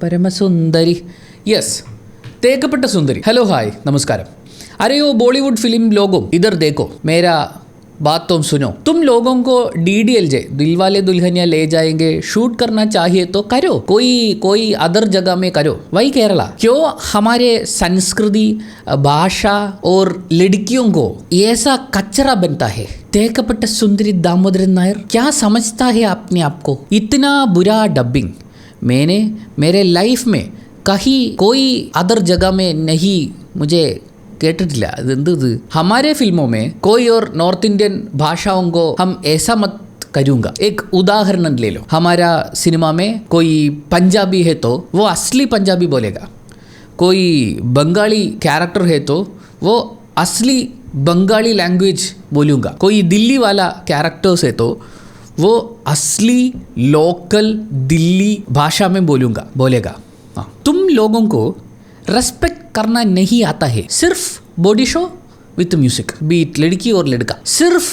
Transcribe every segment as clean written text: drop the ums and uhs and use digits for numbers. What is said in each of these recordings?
Param Sundari. Yes, തേക്കപ്പെട്ട സുന്ദരി. Hello hi നമസ്കാരം. अरे वो बॉलीवुड फिल्म लोगों इधर देखो मेरा बात तो सुनो. तुम लोगों को DDLJ दिलवाले दुल्हनिया ले जाएंगे शूट करना चाहिए तो करो, कोई अदर जगह में करो. वही केरला क्यों हमारे संस्कृति भाषा और लड़कियों को ऐसा कचरा बनता है. तേക്കപ്പെട്ട सुंदरी दामोदरन नायर क्या समझता है अपने आप को. इतना बुरा डबिंग मैंने मेरे लाइफ में कहीं कोई अदर जगह में नहीं मुझे കേട്ടിട്ടില്ല. അതെന്ത് हमारे फिल्मों में कोई और नॉर्थ इंडियन भाषाओं को हम ऐसा मत करूँगा. एक उदाहरण ले लो. हमारा सिनेमा में कोई पंजाबी है तो वो असली पंजाबी बोलेगा, कोई बंगाली कैरेक्टर है तो वो असली बंगाली लैंग्वेज बोलूँगा, कोई दिल्ली वाला कैरेक्टर्स है तो वो असली लोकल दिल्ली भाषा में बोलेगा. हाँ, तुम लोगों को रेस्पेक्ट करना नहीं आता है. सिर्फ body show with music, beat लड़की और लड़का, सिर्फ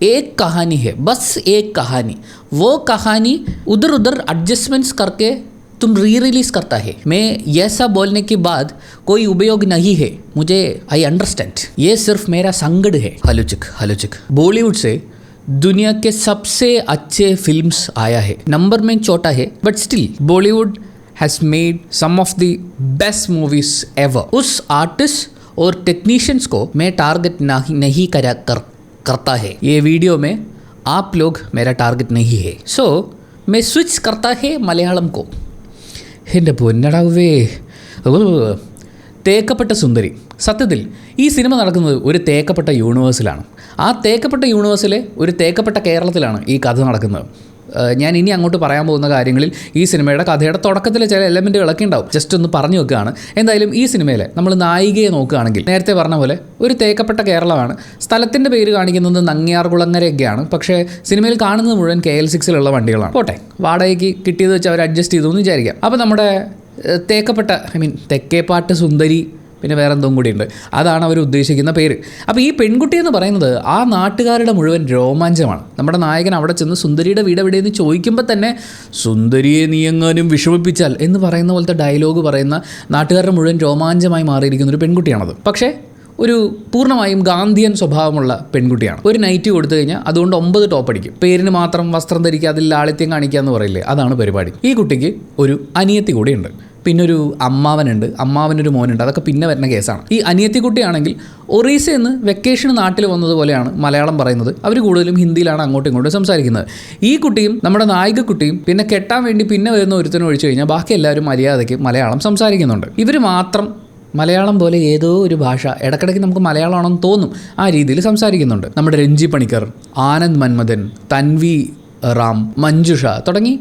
एक कहानी है, बस एक कहानी. वो कहानी उधर उधर एडजस्टमेंट्स करके तुम री-रिलीज करता है. मैं ये सब बोलने के बाद कोई उपयोग नहीं है, मुझे आई अंडरस्टैंड. ये सिर्फ मेरा संगड है. हलुचिक बॉलीवुड से दुनिया के सबसे अच्छे फिल्म्स आया है. नंबर में छोटा है but still Bollywood has made some of the best movies ever. उस आर्टिस्ट और टेक्नीशियंस को मैं टारगेट नहीं करता है. ये वीडियो में आप लोग मेरा टारगेट नहीं है. सो मैं स्विच करता है मलयाളം को. എൻ്റെ പൊന്നടാവേ, തേക്കപ്പെട്ട സുന്ദരി. സത്യത്തിൽ ഈ സിനിമ നടക്കുന്നത് ഒരു തേക്കപ്പെട്ട യൂണിവേഴ്സിലാണ്. ആ തേക്കപ്പെട്ട യൂണിവേഴ്സിലെ ഒരു തേക്കപ്പെട്ട കേരളത്തിലാണ് ഈ കഥ നടക്കുന്നത്. ഞാൻ ഇനി അങ്ങോട്ട് പറയാൻ പോകുന്ന കാര്യങ്ങളിൽ ഈ സിനിമയുടെ കഥയുടെ തുടക്കത്തിലെ ചില എലമെൻറ്റുകളൊക്കെ ഉണ്ടാവും. ജസ്റ്റ് ഒന്ന് പറഞ്ഞു വെക്കുകയാണ്. എന്തായാലും ഈ സിനിമയിലെ നമ്മൾ നായികയെ നോക്കുകയാണെങ്കിൽ നേരത്തെ പറഞ്ഞ പോലെ ഒരു തേക്കപ്പെട്ട കേരളമാണ്. സ്ഥലത്തിൻ്റെ പേര് കാണിക്കുന്നത് നങ്ങ്യാർകുളങ്ങരയൊക്കെയാണ്. പക്ഷേ സിനിമയിൽ കാണുന്നത് മുഴുവൻ KL6 വണ്ടികളാണ്. പോട്ടെ, വാടകയ്ക്ക് കിട്ടിയത് വെച്ച് അവർ അഡ്ജസ്റ്റ് ചെയ്തു എന്ന് വിചാരിക്കാം. അപ്പോൾ നമ്മുടെ തേക്കപ്പെട്ട തെക്കേപ്പാട്ട് സുന്ദരി, പിന്നെ വേറെ എന്തോ കൂടിയുണ്ട്, അതാണ് അവർ ഉദ്ദേശിക്കുന്ന പേര്. അപ്പോൾ ഈ പെൺകുട്ടി എന്ന് പറയുന്നത് ആ നാട്ടുകാരുടെ മുഴുവൻ രോമാഞ്ചമാണ്. നമ്മുടെ നായകൻ അവിടെ ചെന്ന് സുന്ദരിയുടെ വീട് എവിടെയെന്ന് ചോദിക്കുമ്പോൾ തന്നെ സുന്ദരിയെ നീ എങ്ങാനും വിഷമിപ്പിച്ചാൽ എന്ന് പറയുന്ന പോലത്തെ ഡയലോഗ് പറയുന്ന നാട്ടുകാരുടെ മുഴുവൻ രോമാഞ്ചമായി മാറിയിരിക്കുന്ന ഒരു പെൺകുട്ടിയാണത്. പക്ഷേ ഒരു പൂർണ്ണമായും ഗാന്ധിയൻ സ്വഭാവമുള്ള പെൺകുട്ടിയാണ്. ഒരു നൈറ്റി കൊടുത്തു കഴിഞ്ഞാൽ അതുകൊണ്ട് 9 ടോപ്പ് അടിക്കും. പേരിന് മാത്രം വസ്ത്രം ധരിക്കുക, അതിൽ ലാളിത്യം കാണിക്കുക എന്ന് പറയില്ലേ, അതാണ് പരിപാടി. ഈ കുട്ടിക്ക് ഒരു അനിയത്തി കൂടിയുണ്ട്, പിന്നൊരു അമ്മാവനുണ്ട്, അമ്മാവനൊരു മോനുണ്ട്. അതൊക്കെ പിന്നെ വരുന്ന കേസാണ്. ഈ അനിയത്തിക്കുട്ടിയാണെങ്കിൽ ഒറീസയിൽ നിന്ന് വെക്കേഷന് നാട്ടിൽ വന്നതുപോലെയാണ് മലയാളം പറയുന്നത്. അവർ കൂടുതലും ഹിന്ദിയിലാണ് അങ്ങോട്ടും ഇങ്ങോട്ടും സംസാരിക്കുന്നത്. ഈ കുട്ടിയും നമ്മുടെ നായികക്കുട്ടിയും പിന്നെ കെട്ടാൻ വേണ്ടി പിന്നെ വരുന്ന ഒരുത്തനും ഒഴിച്ചു കഴിഞ്ഞാൽ ബാക്കി എല്ലാവരും മര്യാദയ്ക്ക് മലയാളം സംസാരിക്കുന്നുണ്ട്. ഇവർ മാത്രം മലയാളം പോലെ ഏതോ ഒരു ഭാഷ ഇടയ്ക്കിടയ്ക്ക് നമുക്ക് മലയാളമാണെന്ന് തോന്നും ആ രീതിയിൽ സംസാരിക്കുന്നുണ്ട്. നമ്മുടെ രഞ്ജി പണിക്കർ, ആനന്ദ് മന്മഥൻ, തൻവി റാം, മഞ്ജുഷ തുടങ്ങി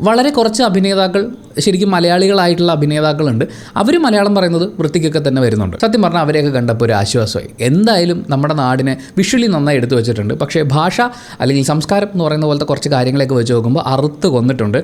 വളരെ കുറച്ച് അഭിനേതാക്കൾ ശരിക്കും മലയാളികളായിട്ടുള്ള അഭിനേതാക്കളുണ്ട്. അവർ മലയാളം പറയുന്നത് വൃത്തിക്കൊക്കെ തന്നെ വരുന്നുണ്ട്. സത്യം പറഞ്ഞാൽ അവരെയൊക്കെ കണ്ടപ്പോൾ ഒരു ആശ്വാസമായി. എന്തായാലും നമ്മുടെ നാടിനെ വിഷ്വലി നന്നായി എടുത്തു വെച്ചിട്ടുണ്ട്. പക്ഷേ ഭാഷ അല്ലെങ്കിൽ സംസ്കാരം എന്ന് പറയുന്ന പോലത്തെ കുറച്ച് കാര്യങ്ങളൊക്കെ വെച്ച് നോക്കുമ്പോൾ അറുത്ത് കൊന്നിട്ടുണ്ട്.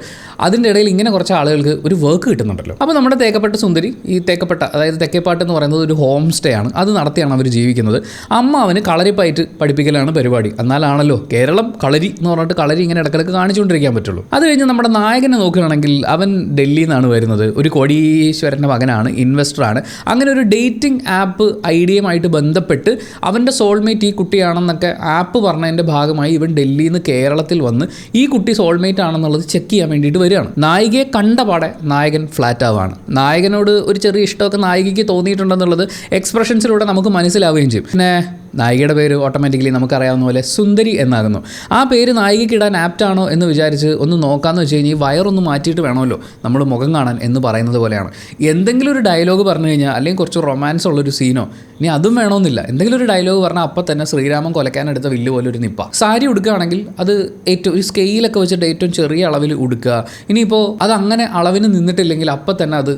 അതിൻ്റെ ഇടയിൽ ഇങ്ങനെ കുറച്ച് ആളുകൾക്ക് ഒരു വർക്ക് കിട്ടുന്നുണ്ടല്ലോ. അപ്പോൾ നമ്മുടെ തേക്കപ്പെട്ട സുന്ദരി, ഈ തേക്കപ്പെട്ട അതായത് തെക്കേപ്പാട്ട് എന്ന് പറയുന്നത് ഒരു ഹോം സ്റ്റേ ആണ്. അത് നടത്തിയാണ് അവർ ജീവിക്കുന്നത്. അമ്മ അവന് കളരിപ്പയറ്റ് പഠിപ്പിക്കലാണ് പരിപാടി. എന്നാലാണല്ലോ കേരളം കളരി എന്ന് പറഞ്ഞിട്ട് കളരി ഇങ്ങനെ ഇടക്കിടക്ക് കാണിച്ചുകൊണ്ടിരിക്കാൻ പറ്റുള്ളൂ. അത് കഴിഞ്ഞ് നമ്മുടെ നായകനെ നോക്കുകയാണെങ്കിൽ അവൻ ഡൽഹിയിൽ നിന്നാണ് വരുന്നത്. ഒരു കോടീശ്വരൻ്റെ മകനാണ്, ഇൻവെസ്റ്ററാണ്. അങ്ങനെ ഒരു ഡേറ്റിംഗ് ആപ്പ് ഐഡിയയുമായിട്ട് ബന്ധപ്പെട്ട് അവൻ്റെ സോൾമേറ്റ് ഈ കുട്ടിയാണെന്നൊക്കെ ആപ്പ് പറഞ്ഞതിൻ്റെ ഭാഗമായി ഇവൻ ഡൽഹിയിൽ നിന്ന് കേരളത്തിൽ വന്ന് ഈ കുട്ടി സോൾമേറ്റ് ആണെന്നുള്ളത് ചെക്ക് ചെയ്യാൻ വേണ്ടിയിട്ട് വരികയാണ്. നായികയെ കണ്ട പാടെ നായകൻ ഫ്ലാറ്റ് ആവുകയാണ്. നായകനോട് ഒരു ചെറിയ ഇഷ്ടമൊക്കെ നായികയ്ക്ക് തോന്നിയിട്ടുണ്ടെന്നുള്ളത് എക്സ്പ്രഷൻസിലൂടെ നമുക്ക് മനസ്സിലാവുകയും ചെയ്യും. പിന്നെ നായികയുടെ പേര് ഓട്ടോമാറ്റിക്കലി നമുക്കറിയാവുന്ന പോലെ സുന്ദരി എന്നാകുന്നു. ആ പേര് നായികയ്ക്ക് ഇടാൻ ആപ്റ്റാണോ എന്ന് വിചാരിച്ച് ഒന്ന് നോക്കാമെന്ന് വെച്ച് കഴിഞ്ഞാൽ ഈ വയറൊന്ന് മാറ്റിയിട്ട് വേണമല്ലോ നമ്മൾ മുഖം കാണാൻ എന്ന് പറയുന്നത് പോലെയാണ്. എന്തെങ്കിലും ഒരു ഡയലോഗ് പറഞ്ഞു കഴിഞ്ഞാൽ അല്ലെങ്കിൽ കുറച്ച് റൊമാൻസ് ഉള്ളൊരു സീനോ ഇനി അതും വേണമെന്നില്ല, എന്തെങ്കിലും ഒരു ഡയലോഗ് പറഞ്ഞാൽ അപ്പം തന്നെ ശ്രീരാമൻ കൊലക്കാനെടുത്ത വില്ല് പോലെ ഒരു നിപ്പ. സാരി ഉടുക്കുകയാണെങ്കിൽ അത് ഏറ്റവും ഒരു സ്കെയിലൊക്കെ വെച്ചിട്ട് ഏറ്റവും ചെറിയ അളവിൽ ഉടുക്കുക. ഇനിയിപ്പോൾ അതങ്ങനെ അളവിന് നിന്നിട്ടില്ലെങ്കിൽ അപ്പം തന്നെ അത്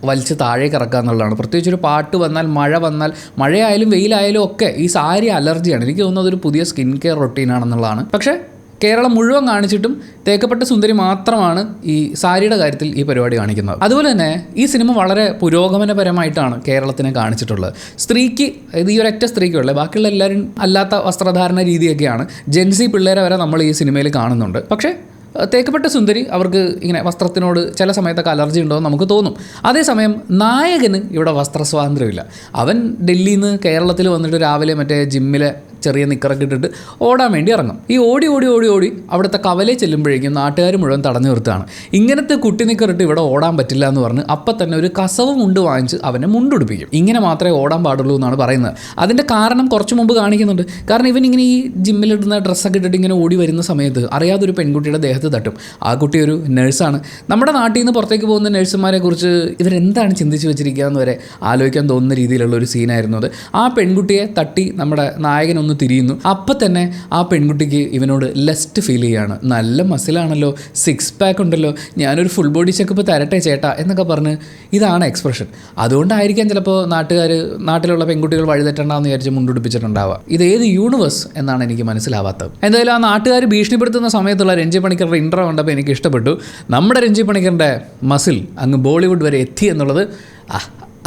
വലിച്ച് താഴേക്ക് ഇറക്കുക എന്നുള്ളതാണ്. പ്രത്യേകിച്ച് ഒരു പാട്ട് വന്നാൽ, മഴ വന്നാൽ, മഴയായാലും വെയിലായാലും ഒക്കെ ഈ സാരി അലർജിയാണ്. എനിക്ക് തോന്നുന്നത് ഒരു പുതിയ സ്കിൻ കെയർ റൊട്ടീനാണെന്നുള്ളതാണ്. പക്ഷേ കേരളം മുഴുവൻ കാണിച്ചിട്ടും തേക്കപ്പെട്ട സുന്ദരി മാത്രമാണ് ഈ സാരിയുടെ കാര്യത്തിൽ ഈ പരിപാടി കാണിക്കുന്നത്. അതുപോലെ തന്നെ ഈ സിനിമ വളരെ പുരോഗമനപരമായിട്ടാണ് കേരളത്തിനെ കാണിച്ചിട്ടുള്ളത്. സ്ത്രീക്ക്, ഇത് ഈ ഒരൊറ്റ സ്ത്രീക്കുള്ളത്, ബാക്കിയുള്ള എല്ലാവരും അല്ലാത്ത വസ്ത്രധാരണ രീതിയൊക്കെയാണ്. ജെൻസി പിള്ളേരെ വരെ നമ്മൾ ഈ സിനിമയിൽ കാണുന്നുണ്ട്. പക്ഷേ തേക്കപ്പെട്ട സുന്ദരി അവർക്ക് ഇങ്ങനെ വസ്ത്രത്തിനോട് ചില സമയത്തൊക്കെ അലർജി ഉണ്ടോ എന്ന് നമുക്ക് തോന്നും. അതേസമയം നായകന് ഇവിടെ വസ്ത്ര സ്വാതന്ത്ര്യമില്ല. അവൻ ഡൽഹിയിൽ നിന്ന് കേരളത്തിൽ വന്നിട്ട് രാവിലെ മറ്റേ ജിമ്മിലെ ചെറിയ നിക്കറൊക്കെ ഇട്ടിട്ട് ഓടാൻ വേണ്ടി ഇറങ്ങും. ഈ ഓടി ഓടി ഓടി ഓടി അവിടുത്തെ കവലയിൽ ചെല്ലുമ്പോഴേക്കും നാട്ടുകാർ മുഴുവൻ തടഞ്ഞു നിർത്തുകയാണ്. ഇങ്ങനത്തെ കുട്ടി നിക്കറിട്ട് ഇവിടെ ഓടാൻ പറ്റില്ല എന്ന് പറഞ്ഞ് അപ്പം തന്നെ ഒരു കസവ് മുണ്ട് വാങ്ങിച്ച് അവനെ മുണ്ടുടിപ്പിക്കും. ഇങ്ങനെ മാത്രമേ ഓടാൻ പാടുള്ളൂ എന്നാണ് പറയുന്നത്. അതിൻ്റെ കാരണം കുറച്ച് മുമ്പ് കാണിക്കുന്നുണ്ട്. കാരണം ഇവൻ ഇങ്ങനെ ഈ ജിമ്മിലിടുന്ന ഡ്രസ്സൊക്കെ ഇട്ടിട്ട് ഇങ്ങനെ ഓടി വരുന്ന സമയത്ത് അറിയാതെ ഒരു പെൺകുട്ടിയുടെ ദേഹത്ത് തട്ടും. ആ കുട്ടി ഒരു നഴ്സാണ്. നമ്മുടെ നാട്ടിൽ നിന്ന് പുറത്തേക്ക് പോകുന്ന നഴ്സുമാരെ കുറിച്ച് ഇവരെന്താണ് ചിന്തിച്ച് വെച്ചിരിക്കുക എന്ന് വരെ ആലോചിക്കാൻ തോന്നുന്ന രീതിയിലുള്ള ഒരു സീനായിരുന്നു അത്. ആ പെൺകുട്ടിയെ തട്ടി നമ്മുടെ നായകനൊന്ന് തിരിയുന്നു. അപ്പം തന്നെ ആ പെൺകുട്ടിക്ക് ഇവനോട് ലെസ്റ്റ് ഫീൽ ചെയ്യുകയാണ്. നല്ല മസിലാണല്ലോ, 6 പാക്ക് ഉണ്ടല്ലോ, ഞാനൊരു ഫുൾ ബോഡി ചെക്കപ്പ് തരട്ടെ ചേട്ടാ എന്നൊക്കെ പറഞ്ഞ് ഇതാണ് എക്സ്പ്രഷൻ. അതുകൊണ്ടായിരിക്കാം ചിലപ്പോൾ നാട്ടിലുള്ള പെൺകുട്ടികൾ വഴിതെറ്റണ്ടെന്ന് വിചാരിച്ച് മുണ്ടുപിടിപ്പിച്ചിട്ടുണ്ടാവുക. ഇത് ഏത് യൂണിവേഴ്സ് എന്നാണ് എനിക്ക് മനസ്സിലാവാത്തത്. എന്തായാലും ആ നാട്ടുകാർ ഭീഷണിപ്പെടുത്തുന്ന സമയത്തുള്ള രഞ്ജി പണിക്കറുടെ ഇൻട്രോ കണ്ടപ്പോൾ എനിക്ക് ഇഷ്ടപ്പെട്ടു. നമ്മുടെ രഞ്ജി പണിക്കറിൻ്റെ മസിൽ അങ്ങ് ബോളിവുഡ് വരെ എത്തി എന്നുള്ളത്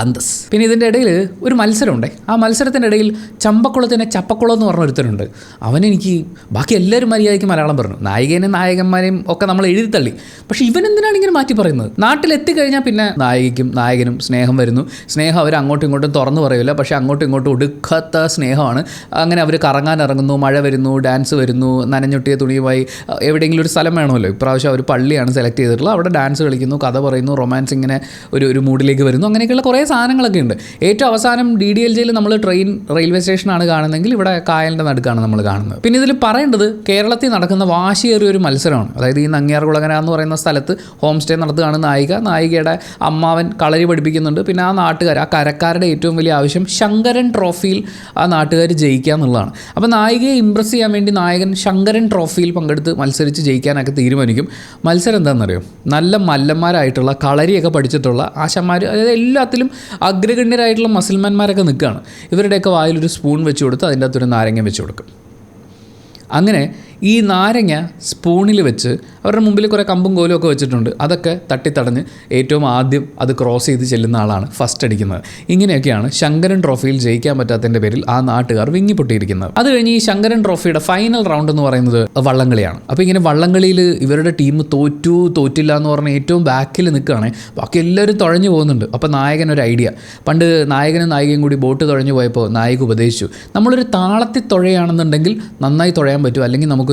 അന്തസ്. പിന്നെ ഇതിൻ്റെ ഇടയിൽ ഒരു മത്സരമുണ്ടേ. ആ മത്സരത്തിൻ്റെ ഇടയിൽ ചമ്പക്കുളത്തിനെ ചപ്പക്കുളം എന്ന് പറഞ്ഞ ഒരുത്തനുണ്ട്. അവനെനിക്ക് ബാക്കി എല്ലാവരും മര്യാദയ്ക്ക് മലയാളം പറഞ്ഞു. നായകന്മാരെയും ഒക്കെ നമ്മൾ എഴുതി തള്ളി. പക്ഷേ ഇവനെന്തിനാണ് ഇങ്ങനെ മാറ്റി പറയുന്നത്? നാട്ടിലെത്തിക്കഴിഞ്ഞാൽ പിന്നെ നായികയ്ക്കും നായകനും സ്നേഹം വരുന്നു. സ്നേഹം അവർ അങ്ങോട്ടും ഇങ്ങോട്ടും തുറന്നു പറയില്ല, പക്ഷേ അങ്ങോട്ടും ഇങ്ങോട്ടും ഒടുക്കത്ത സ്നേഹമാണ്. അങ്ങനെ അവർ കറങ്ങാൻ ഇറങ്ങുന്നു, മഴ വരുന്നു, ഡാൻസ് വരുന്നു, നനഞ്ഞൊട്ടിയ തുണിയുമായി എവിടെയെങ്കിലും ഒരു സ്ഥലം വേണമല്ലോ. ഇപ്രാവശ്യം അവർ പള്ളിയാണ് സെലക്ട് ചെയ്തിട്ടുള്ളത്. അവിടെ ഡാൻസ് കളിക്കുന്നു, കഥ പറയുന്നു, റൊമാൻസ് ഇങ്ങനെ ഒരു മൂഡിലേക്ക് വരുന്നു. അങ്ങനെയൊക്കെയുള്ള കുറേ സാധനങ്ങളൊക്കെ ഉണ്ട്. ഏറ്റവും അവസാനം DDLJയിൽ നമ്മൾ റെയിൽവേ സ്റ്റേഷനാണ് കാണുന്നതെങ്കിൽ ഇവിടെ കായലിൻ്റെ നടുക്കാണ് നമ്മൾ കാണുന്നത്. പിന്നെ ഇതിൽ പറയേണ്ടത് കേരളത്തിൽ നടക്കുന്ന വാശിയേറിയ ഒരു മത്സരമാണ്. അതായത് ഈ നങ്ങ്യാർകുളങ്ങര എന്ന് പറയുന്ന സ്ഥലത്ത് ഹോം സ്റ്റേ നടത്തുകയാണ് നായികയുടെ അമ്മാവൻ കളരി പഠിപ്പിക്കുന്നുണ്ട്. പിന്നെ ആ നാട്ടുകാർ, ആ കരക്കാരുടെ ഏറ്റവും വലിയ ആവശ്യം ശങ്കരൻ ട്രോഫിയിൽ ആ നാട്ടുകാർ ജയിക്കുക എന്നുള്ളതാണ്. അപ്പോൾ നായികയെ ഇമ്പ്രസ് ചെയ്യാൻ വേണ്ടി നായകൻ ശങ്കരൻ ട്രോഫിയിൽ പങ്കെടുത്ത് മത്സരിച്ച് ജയിക്കാനൊക്കെ തീരുമാനിക്കും. മത്സരം എന്താണെന്നറിയോ? നല്ല മല്ലന്മാരായിട്ടുള്ള കളരിയൊക്കെ പഠിച്ചിട്ടുള്ള ആശന്മാർ, അതായത് എല്ലാത്തിലും അഗ്രഗണ്യരായിട്ടുള്ള മസിൽമാന്മാരൊക്കെ നിൽക്കുകയാണ്. ഇവരുടെയൊക്കെ വായിലൊരു സ്പൂൺ വെച്ച് കൊടുത്ത് അതിൻ്റെ അകത്തൊരു നാരങ്ങ വെച്ച് കൊടുക്കും. അങ്ങനെ ഈ നാരങ്ങ സ്പൂണിൽ വെച്ച് അവരുടെ മുമ്പിൽ കുറേ കമ്പും കോലും ഒക്കെ വെച്ചിട്ടുണ്ട്. അതൊക്കെ തട്ടിത്തടഞ്ഞ് ഏറ്റവും ആദ്യം അത് ക്രോസ് ചെയ്ത് ചെല്ലുന്ന ആളാണ് ഫസ്റ്റ് അടിക്കുന്നത്. ഇങ്ങനെയൊക്കെയാണ് ശങ്കരൻ ട്രോഫിയിൽ ജയിക്കാൻ പറ്റാത്തതിൻ്റെ പേരിൽ ആ നാട്ടുകാർ വിങ്ങിപ്പൊട്ടിയിരിക്കുന്നത്. അത് കഴിഞ്ഞ് ഈ ശങ്കരൻ ട്രോഫിയുടെ ഫൈനൽ റൗണ്ട് എന്ന് പറയുന്നത് വള്ളംകളിയാണ്. അപ്പോൾ ഇങ്ങനെ വള്ളംകളിയിൽ ഇവരുടെ ടീം തോറ്റില്ല എന്ന് പറഞ്ഞാൽ ഏറ്റവും ബാക്കിൽ നിൽക്കുകയാണ്. ബാക്കി എല്ലാവരും തുഴഞ്ഞു പോകുന്നുണ്ട്. അപ്പോൾ നായകൻ ഒരു ഐഡിയ, പണ്ട് നായകനും നായികയും കൂടി ബോട്ട് തുഴഞ്ഞു പോയപ്പോൾ നായിക ഉപദേശിച്ചു, നമ്മളൊരു താളത്തിൽ തുഴയാണെന്നുണ്ടെങ്കിൽ നന്നായി തുഴയാൻ പറ്റും, അല്ലെങ്കിൽ നമുക്കൊരു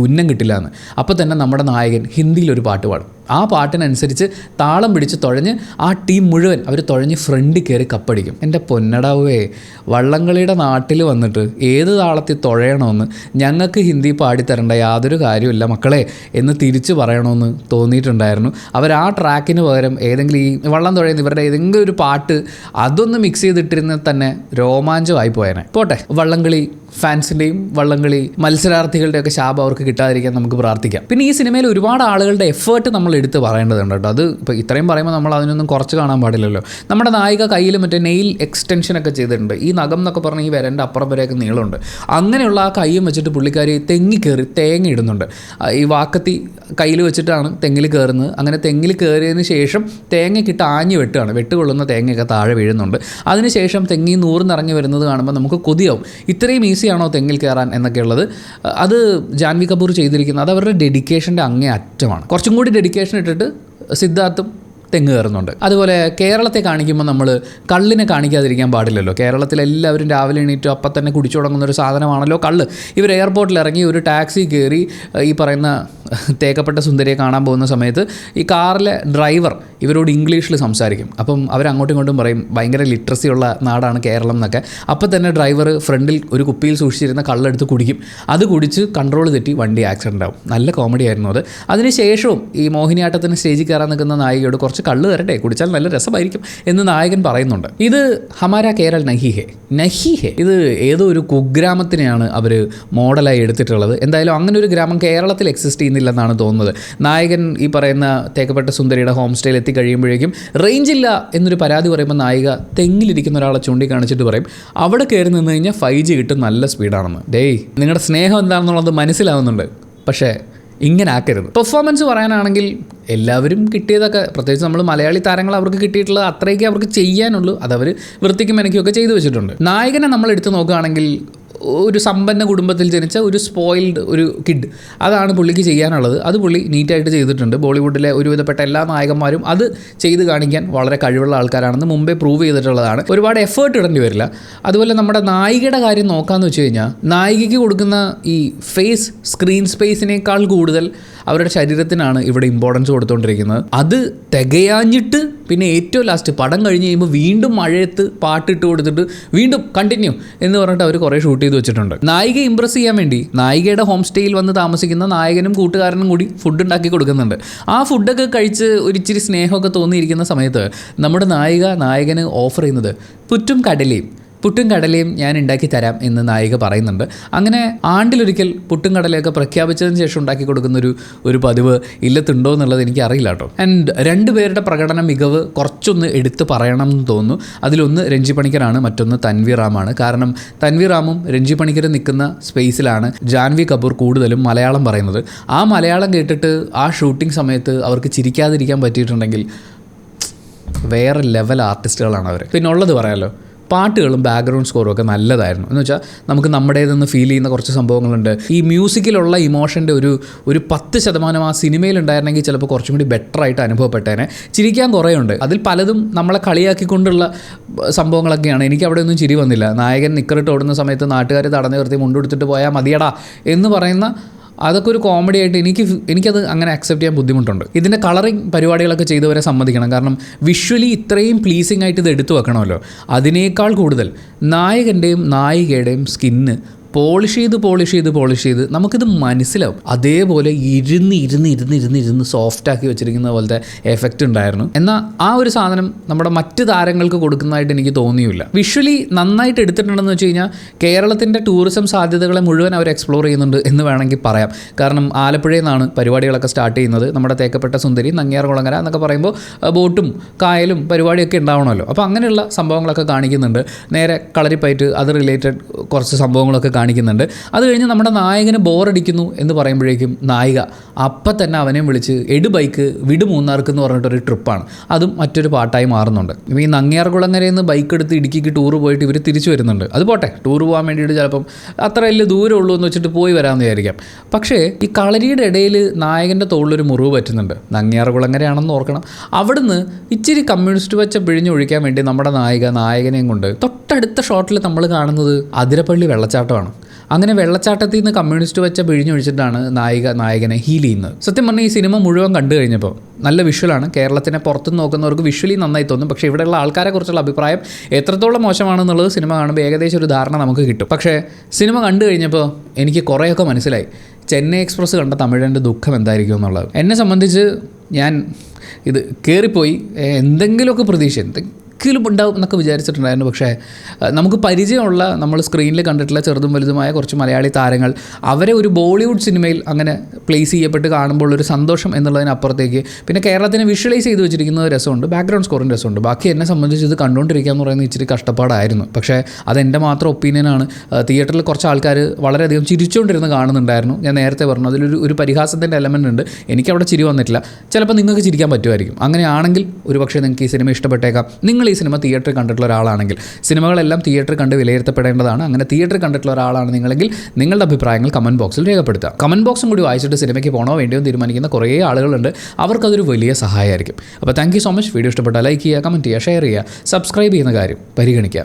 ഉന്നം കിട്ടില്ല എന്ന്. അപ്പോൾ തന്നെ നമ്മുടെ നായകൻ ഹിന്ദിയിലൊരു പാട്ട് പാടും. ആ പാട്ടിനനുസരിച്ച് താളം പിടിച്ച് തുഴഞ്ഞ് ആ ടീം മുഴുവൻ അവർ തുഴഞ്ഞ് ഫ്രണ്ടിൽ കയറി കപ്പടിക്കും. എൻ്റെ പൊന്നടാവേ, വള്ളംകളിയുടെ നാട്ടിൽ വന്നിട്ട് ഏത് താളത്തിൽ തുഴയണമെന്ന് ഞങ്ങൾക്ക് ഹിന്ദി പാടിത്തരേണ്ട യാതൊരു കാര്യമില്ല മക്കളെ എന്ന് തിരിച്ച് പറയണമെന്ന് തോന്നിയിട്ടുണ്ടായിരുന്നു. അവർ ആ ട്രാക്കിന് പകരം ഏതെങ്കിലും ഈ വള്ളം തുഴയുന്ന ഇവരുടെ ഏതെങ്കിലും ഒരു പാട്ട് അതൊന്ന് മിക്സ് ചെയ്തിട്ടിരുന്നാൽ തന്നെ രോമാഞ്ചമായി പോയേനെ. പോട്ടെ, വള്ളംകളി ഫാൻസിൻ്റെയും വള്ളംകളി മത്സരാർത്ഥികളുടെയൊക്കെ ശാപം അവർക്ക് കിട്ടാതിരിക്കാൻ നമുക്ക് പ്രാർത്ഥിക്കാം. പിന്നെ ഈ സിനിമയിൽ ഒരുപാട് ആളുകളുടെ എഫേർട്ട് നമ്മൾ എടുത്ത് പറയേണ്ടതുണ്ട് കേട്ടോ. അത് ഇപ്പോൾ ഇത്രയും പറയുമ്പോൾ നമ്മൾ അതിനൊന്നും കുറച്ച് കാണാൻ പാടില്ലല്ലോ. നമ്മുടെ നായിക കയ്യിൽ മറ്റേ നെയിൽ എക്സ്റ്റൻഷനൊക്കെ ചെയ്തിട്ടുണ്ട്. ഈ നഖം എന്നൊക്കെ പറഞ്ഞാൽ ഈ വിരൻ്റെ അപ്പുറം വരെയൊക്കെ നീളമുണ്ട്. അങ്ങനെയുള്ള ആ കയ്യും വെച്ചിട്ട് പുള്ളിക്കാരി തെങ്ങി കയറി തേങ്ങ ഇടുന്നുണ്ട്. ഈ വാക്കത്തി കയ്യിൽ വെച്ചിട്ടാണ് തെങ്ങിൽ കയറുന്നത്. അങ്ങനെ തെങ്ങിൽ കയറിയതിന് ശേഷം തേങ്ങയ്ക്കിട്ട് ആഞ്ഞ് വെട്ടുകയാണ്. വെട്ടുകൊള്ളുന്ന തേങ്ങയൊക്കെ താഴെ വീഴുന്നുണ്ട്. അതിനുശേഷം തെങ്ങി നൂറിനിറങ്ങി വരുന്നത് കാണുമ്പോൾ നമുക്ക് കൊതിയാവും. ഇത്രയും ഈസിയാണോ തെങ്ങിൽ കയറാൻ എന്നൊക്കെയുള്ളത്. അത് ജാൻവി കപൂർ ചെയ്തിരിക്കുന്നത് അത് അവരുടെ ഡെഡിക്കേഷൻ്റെ അങ്ങേ അറ്റമാണ്. കുറച്ചും കൂടി ഡെഡിക്കേഷൻ ഇട്ടിട്ട് സിദ്ധാർത്ഥും തെങ്ങ് കയറുന്നുണ്ട്. അതുപോലെ കേരളത്തെ കാണിക്കുമ്പോൾ നമ്മൾ കള്ളിനെ കാണിക്കാതിരിക്കാൻ പാടില്ലല്ലോ. കേരളത്തിലെല്ലാവരും രാവിലെ എണീറ്റ് അപ്പം തന്നെ കുടിച്ചു തുടങ്ങുന്നൊരു സാധനമാണല്ലോ കള്ള്. ഇവർ എയർപോർട്ടിൽ ഇറങ്ങി ഒരു ടാക്സി കയറി ഈ പറയുന്ന തേക്കപ്പെട്ട സുന്ദരിയെ കാണാൻ പോകുന്ന സമയത്ത് ഈ കാറിലെ ഡ്രൈവർ ഇവരോട് ഇംഗ്ലീഷിൽ സംസാരിക്കും. അപ്പം അവരങ്ങോട്ടും ഇങ്ങോട്ടും പറയും ഭയങ്കര ലിറ്ററസി ഉള്ള നാടാണ് കേരളം എന്നൊക്കെ. അപ്പം തന്നെ ഡ്രൈവർ ഫ്രണ്ടിൽ ഒരു കുപ്പിയിൽ സൂക്ഷിച്ചിരുന്ന കള്ളെടുത്ത് കുടിക്കും. അത് കുടിച്ച് കൺട്രോൾ തെറ്റി വണ്ടി ആക്സിഡൻ്റ് ആവും. നല്ല കോമഡി ആയിരുന്നു അത്. അതിനുശേഷവും ഈ മോഹിനിയാട്ടത്തിന് സ്റ്റേജിൽ കയറാൻ നിൽക്കുന്ന നായികയോട് കുറച്ച് കള്ള് തരട്ടെ, കുടിച്ചാൽ നല്ല രസമായിരിക്കും എന്ന് നായകൻ പറയുന്നുണ്ട്. ഇത് ഹമാര കേരൾ നഹി ഹേ ഇത് ഏതോ ഒരു കുഗ്രാമത്തിനെയാണ് അവർ മോഡലായി എടുത്തിട്ടുള്ളത്. എന്തായാലും അങ്ങനെ ഒരു ഗ്രാമം കേരളത്തിൽ എക്സിസ്റ്റ് ചെയ്യുന്നില്ലെന്നാണ് തോന്നുന്നത്. നായകൻ ഈ പറയുന്ന തേക്കപ്പെട്ട സുന്ദരിയുടെ ഹോം സ്റ്റേയിൽ എത്തിക്കഴിയുമ്പോഴേക്കും റേഞ്ചില്ല എന്നൊരു പരാതി പറയുമ്പോൾ നായിക തെങ്ങിലിരിക്കുന്ന ഒരാളെ ചൂണ്ടിക്കാണിച്ചിട്ട് പറയും അവിടെ കയറി നിന്ന് കഴിഞ്ഞാൽ 5G കിട്ടും, നല്ല സ്പീഡാണെന്ന്. ഡേയ്, നിങ്ങളുടെ സ്നേഹം എന്താണെന്നുള്ളത് മനസ്സിലാവുന്നുണ്ട്, പക്ഷേ ഇങ്ങനെ ആക്കരുത്. പെർഫോമൻസ് പറയാനാണെങ്കിൽ എല്ലാവരും കിട്ടിയതൊക്കെ, പ്രത്യേകിച്ച് നമ്മൾ മലയാളി താരങ്ങൾ അവർക്ക് കിട്ടിയിട്ടുള്ളത് അത്രയൊക്കെ അവർക്ക് ചെയ്യാനുള്ളൂ. അതവർ വൃത്തിക്കും മെനക്കൊക്കെ ചെയ്തു വെച്ചിട്ടുണ്ട്. നായകനെ നമ്മൾ എടുത്ത് നോക്കുകയാണെങ്കിൽ ഒരു സമ്പന്ന കുടുംബത്തിൽ ജനിച്ച ഒരു സ്പോയിൽഡ് ഒരു കിഡ്. അതാണ് പുള്ളിക്ക് ചെയ്യാനുള്ളത്. അത് പുള്ളി നീറ്റായിട്ട് ചെയ്തിട്ടുണ്ട്. ബോളിവുഡിലെ ഒരുവിധപ്പെട്ട എല്ലാ നായകന്മാരും അത് ചെയ്ത് കാണിക്കാൻ വളരെ കഴിവുള്ള ആൾക്കാരാണെന്ന് മുമ്പേ പ്രൂവ് ചെയ്തിട്ടുള്ളതാണ്. ഒരുപാട് എഫേർട്ട് ഇടേണ്ടി വരില്ല. അതുപോലെ നമ്മുടെ നായികയുടെ കാര്യം നോക്കാമെന്ന് വെച്ച് കഴിഞ്ഞാൽ, നായികയ്ക്ക് കൊടുക്കുന്ന ഈ ഫേസ് സ്ക്രീൻ സ്പേസിനേക്കാൾ കൂടുതൽ അവരുടെ ശരീരത്തിനാണ് ഇവിടെ ഇമ്പോർട്ടൻസ് കൊടുത്തുകൊണ്ടിരിക്കുന്നത്. അത് തികയാഞ്ഞിട്ട് പിന്നെ ഏറ്റവും ലാസ്റ്റ് പടം കഴിഞ്ഞ് കഴിയുമ്പോൾ വീണ്ടും മഴയത്ത് പാട്ടിട്ട് കൊടുത്തിട്ട് വീണ്ടും കണ്ടിന്യൂ എന്ന് പറഞ്ഞിട്ട് അവർ കുറേ ഷൂട്ട് ചെയ്ത് വെച്ചിട്ടുണ്ട്. നായിക ഇമ്പ്രസ് ചെയ്യാൻ വേണ്ടി നായികയുടെ ഹോം സ്റ്റേയിൽ വന്ന് താമസിക്കുന്ന നായകനും കൂട്ടുകാരനും കൂടി ഫുഡ് ഉണ്ടാക്കി കൊടുക്കുന്നുണ്ട്. ആ ഫുഡൊക്കെ കഴിച്ച് ഒരിച്ചിരി സ്നേഹമൊക്കെ തോന്നിയിരിക്കുന്ന സമയത്ത് നമ്മുടെ നായകന് ഓഫർ ചെയ്യുന്നത് പുട്ടും കടലയും ഞാൻ ഉണ്ടാക്കി തരാം എന്ന് നായിക പറയുന്നുണ്ട്. അങ്ങനെ ആണ്ടിലൊരിക്കൽ പുട്ടും കടലയൊക്കെ പ്രഖ്യാപിച്ചതിന് ശേഷം ഉണ്ടാക്കി കൊടുക്കുന്നൊരു പതിവ് ഇല്ലത്തുണ്ടോ എന്നുള്ളത് എനിക്ക് അറിയില്ല കേട്ടോ. ആൻഡ് രണ്ടുപേരുടെ പ്രകടന മികവ് കുറച്ചൊന്ന് എടുത്ത് പറയണം എന്ന് തോന്നുന്നു. അതിലൊന്ന് രഞ്ജി പണിക്കറാണ്, മറ്റൊന്ന് തൻവീർ റാമാണ്. കാരണം തൻവീർ റാമും രഞ്ജി പണിക്കരും നിൽക്കുന്ന സ്പേസിലാണ് ജാൻവി കപൂർ കൂടുതലും മലയാളം പറയുന്നത്. ആ മലയാളം കേട്ടിട്ട് ആ ഷൂട്ടിംഗ് സമയത്ത് അവർക്ക് ചിരിക്കാതിരിക്കാൻ പറ്റിയിട്ടുണ്ടെങ്കിൽ വേറെ ലെവൽ ആർട്ടിസ്റ്റുകളാണ് അവർ. പിന്നെ ഉള്ളത് പറയാമല്ലോ, പാട്ടുകളും ബാക്ക്ഗ്രൗണ്ട് സ്കോറും ഒക്കെ നല്ലതായിരുന്നു. എന്ന് വെച്ചാൽ നമുക്ക് നമ്മുടേതെന്ന് ഫീൽ ചെയ്യുന്ന കുറച്ച് സംഭവങ്ങളുണ്ട്. ഈ മ്യൂസിക്കിലുള്ള ഇമോഷൻ്റെ ഒരു 10% ആ സിനിമയിലുണ്ടായിരുന്നെങ്കിൽ ചിലപ്പോൾ കുറച്ചും കൂടി ബെറ്ററായിട്ട് അനുഭവപ്പെട്ടേനെ. ചിരിക്കാൻ കുറേ ഉണ്ട്. അതിൽ പലതും നമ്മളെ കളിയാക്കിക്കൊണ്ടുള്ള സംഭവങ്ങളൊക്കെയാണ്. എനിക്ക് അവിടെ ഒന്നും ചിരി വന്നില്ല. നായകൻ നിക്കറിട്ട് ഓടുന്ന സമയത്ത് നാട്ടുകാർ തടഞ്ഞു നിർത്തി മുണ്ടെടുത്തിട്ട് പോയാൽ മതിയടാ എന്ന് പറയുന്ന അതൊക്കെ ഒരു കോമഡി ആയിട്ട് എനിക്കത് അങ്ങനെ അക്സെപ്റ്റ് ചെയ്യാൻ ബുദ്ധിമുട്ടുണ്ട്. ഇതിൻ്റെ കളറിങ് പരിപാടികളൊക്കെ ചെയ്തവരെ സമ്മതിക്കണം. കാരണം വിഷ്വലി ഇത്രയും പ്ലീസിങ് ആയിട്ട് ഇത് എടുത്തു വെക്കണമല്ലോ. അതിനേക്കാൾ കൂടുതൽ നായകൻ്റെയും നായികയുടെയും സ്കിന്ന് പോളിഷ് ചെയ്ത് നമുക്കിത് മനസ്സിലാവും. അതേപോലെ ഇരുന്ന് സോഫ്റ്റാക്കി വെച്ചിരിക്കുന്ന പോലത്തെ എഫക്റ്റ് ഉണ്ടായിരുന്നു. എന്നാൽ ആ ഒരു സാധനം നമ്മുടെ മറ്റ് താരങ്ങൾക്ക് കൊടുക്കുന്നതായിട്ട് എനിക്ക് തോന്നിയില്ല. വിഷ്വലി നന്നായിട്ട് എടുത്തിട്ടുണ്ടെന്ന് വെച്ച് കഴിഞ്ഞാൽ കേരളത്തിൻ്റെ ടൂറിസം സാധ്യതകളെ മുഴുവൻ അവർ എക്സ്പ്ലോർ ചെയ്യുന്നുണ്ട് എന്ന് വേണമെങ്കിൽ പറയാം. കാരണം ആലപ്പുഴയിൽ നിന്നാണ് പരിപാടികളൊക്കെ സ്റ്റാർട്ട് ചെയ്യുന്നത്. നമ്മുടെ തേക്കപ്പെട്ട സുന്ദരി, നങ്ങ്യാർകുളങ്ങര എന്നൊക്കെ പറയുമ്പോൾ ബോട്ടും കായലും പരിപാടിയൊക്കെ ഉണ്ടാവണമല്ലോ. അപ്പോൾ അങ്ങനെയുള്ള സംഭവങ്ങളൊക്കെ കാണിക്കുന്നുണ്ട്. നേരെ കളരിപ്പയറ്റ് അത് റിലേറ്റഡ് കുറച്ച് സംഭവങ്ങളൊക്കെ കാണിക്കുന്നുണ്ട്. അത് കഴിഞ്ഞ് നമ്മുടെ നായകന് ബോറടിക്കുന്നു എന്ന് പറയുമ്പോഴേക്കും നായിക അപ്പം തന്നെ അവനെ വിളിച്ച് ബൈക്ക് വിട് മൂന്നാർക്ക് എന്ന് പറഞ്ഞിട്ടൊരു ട്രിപ്പാണ്. അതും മറ്റൊരു പാട്ടായി മാറുന്നുണ്ട്. ഇപ്പോൾ ഈ നങ്ങ്യാർകുളങ്ങരയിൽ നിന്ന് ബൈക്ക് എടുത്ത് ഇടുക്കിക്ക് ടൂർ പോയിട്ട് ഇവർ തിരിച്ചു വരുന്നുണ്ട്. അത് പോട്ടെ, ടൂർ പോകാൻ വേണ്ടിയിട്ട് ചിലപ്പം അത്ര വലിയ ദൂരം ഉള്ളൂ എന്ന് വെച്ചിട്ട് പോയി വരാമെന്ന് വിചാരിക്കാം. പക്ഷേ ഈ കളരിയുടെ ഇടയിൽ നായകൻ്റെ തോളിലൊരു മുറിവ് പറ്റുന്നുണ്ട്. നങ്ങ്യാർകുളങ്ങരയാണെന്ന് ഓർക്കണം. അവിടുന്ന് ഇച്ചിരി കമ്മ്യൂണിസ്റ്റ് വെച്ച പിഴിഞ്ഞൊഴിക്കാൻ വേണ്ടി നമ്മുടെ നായകനെയും കൊണ്ട് തൊട്ടടുത്ത ഷോട്ടിൽ നമ്മൾ കാണുന്നത് അതിരപ്പള്ളി വെള്ളച്ചാട്ടമാണ്. അങ്ങനെ വെള്ളച്ചാട്ടത്തിൽ നിന്ന് കമ്മ്യൂണിസ്റ്റ് വെച്ച പിഴിഞ്ഞൊഴിച്ചിട്ടാണ് നായകനെ ഹീൽ ചെയ്യുന്നത്. സത്യം പറഞ്ഞാൽ ഈ സിനിമ മുഴുവൻ കണ്ടു കഴിഞ്ഞപ്പോൾ നല്ല വിഷ്വലാണ്. കേരളത്തിനെ പുറത്തുനിന്ന് നോക്കുന്നവർക്ക് വിഷ്വലി നന്നായി തോന്നും. പക്ഷേ ഇവിടെയുള്ള ആൾക്കാരെ കുറിച്ചുള്ള അഭിപ്രായം എത്രത്തോളം മോശമാണെന്നുള്ളത് സിനിമ കാണുമ്പോൾ ഏകദേശം ഒരു ധാരണ നമുക്ക് കിട്ടും. പക്ഷേ സിനിമ കണ്ടു കഴിഞ്ഞപ്പോൾ എനിക്ക് കുറേയൊക്കെ മനസ്സിലായി. ചെന്നൈ എക്സ്പ്രസ് കണ്ട തമിഴൻ്റെ ദുഃഖം എന്തായിരിക്കും എന്നുള്ളത്. എന്നെ സംബന്ധിച്ച് ഞാൻ ഇത് കയറിപ്പോയി എന്തെങ്കിലുമൊക്കെ പ്രതീക്ഷ ഉണ്ടാവും എന്നൊക്കെ വിചാരിച്ചിട്ടുണ്ടായിരുന്നു. പക്ഷേ നമുക്ക് പരിചയമുള്ള, നമ്മൾ സ്ക്രീനിൽ കണ്ടിട്ടുള്ള ചെറുതും വലുതുമായ കുറച്ച് മലയാളി താരങ്ങൾ അവരെ ഒരു ബോളിവുഡ് സിനിമയിൽ അങ്ങനെ പ്ലേസ് ചെയ്യപ്പെട്ട് കാണുമ്പോൾ ഒരു സന്തോഷം എന്നുള്ളതിനപ്പുറത്തേക്ക് പിന്നെ കേരളത്തിനെ വിഷ്വലൈസ് ചെയ്ത് വെച്ചിരിക്കുന്നത് രസമുണ്ട്, ബാക്ക്ഗ്രൗണ്ട് സ്കോറിന് രസമുണ്ട്. ബാക്കി എന്നെ സംബന്ധിച്ച് ഇത് കണ്ടുകൊണ്ടിരിക്കുക എന്ന് പറയുന്നത് ഇച്ചിരി കഷ്ടപ്പാടായിരുന്നു. പക്ഷേ അതെൻ്റെ മാത്രം ഒപ്പീനിയനാണ്. തിയേറ്ററിൽ കുറച്ച് ആൾക്കാർ വളരെയധികം ചിരിച്ചുകൊണ്ടിരുന്ന് കാണുന്നുണ്ടായിരുന്നു. ഞാൻ നേരത്തെ പറഞ്ഞു അതിലൊരു പരിഹാസത്തിൻ്റെ എലമെൻ്റ് ഉണ്ട്. എനിക്കവിടെ ചിരി വന്നിട്ടില്ല. ചിലപ്പോൾ നിങ്ങൾക്ക് ചിരിക്കാൻ പറ്റുമായിരിക്കും. അങ്ങനെയാണെങ്കിൽ ഒരുപക്ഷേ നിങ്ങൾക്ക് ഈ സിനിമ ഇഷ്ടപ്പെട്ടേക്കാം. നിങ്ങൾ ഈ സിനിമ തിയേറ്ററിൽ കണ്ടിട്ടുള്ള ഒരാളാണെങ്കിൽ, സിനിമകളെല്ലാം തിയേറ്ററിൽ കണ്ട് വിലയിരുത്തപ്പെടേണ്ടതാണ്. അങ്ങനെ തിയേറ്ററിൽ കണ്ടിട്ടുള്ള ഒരാളാണ് നിങ്ങളെങ്കിൽ നിങ്ങളുടെ അഭിപ്രായങ്ങൾ കമൻറ്റ് ബോക്സിൽ രേഖപ്പെടുത്തുക. കമൻറ്റ് ബോക്സും കൂടി വായിച്ചിട്ട് സിനിമയ്ക്ക് പോകണോ വേണ്ടിയോ തീരുമാനിക്കുന്ന കുറേ ആളുകളുണ്ട്. അവർക്കതൊരു വലിയ സഹായമായിരിക്കും. അപ്പോൾ thank you so much. Video ഇഷ്ടപ്പെട്ടാൽ ലൈക്ക് ചെയ്യുക, കമൻറ്റ് ചെയ്യുക, ഷെയർ ചെയ്യുക, സബ്സ്ക്രൈബ് ചെയ്യുന്ന കാര്യം പരിഗണിക്കുക.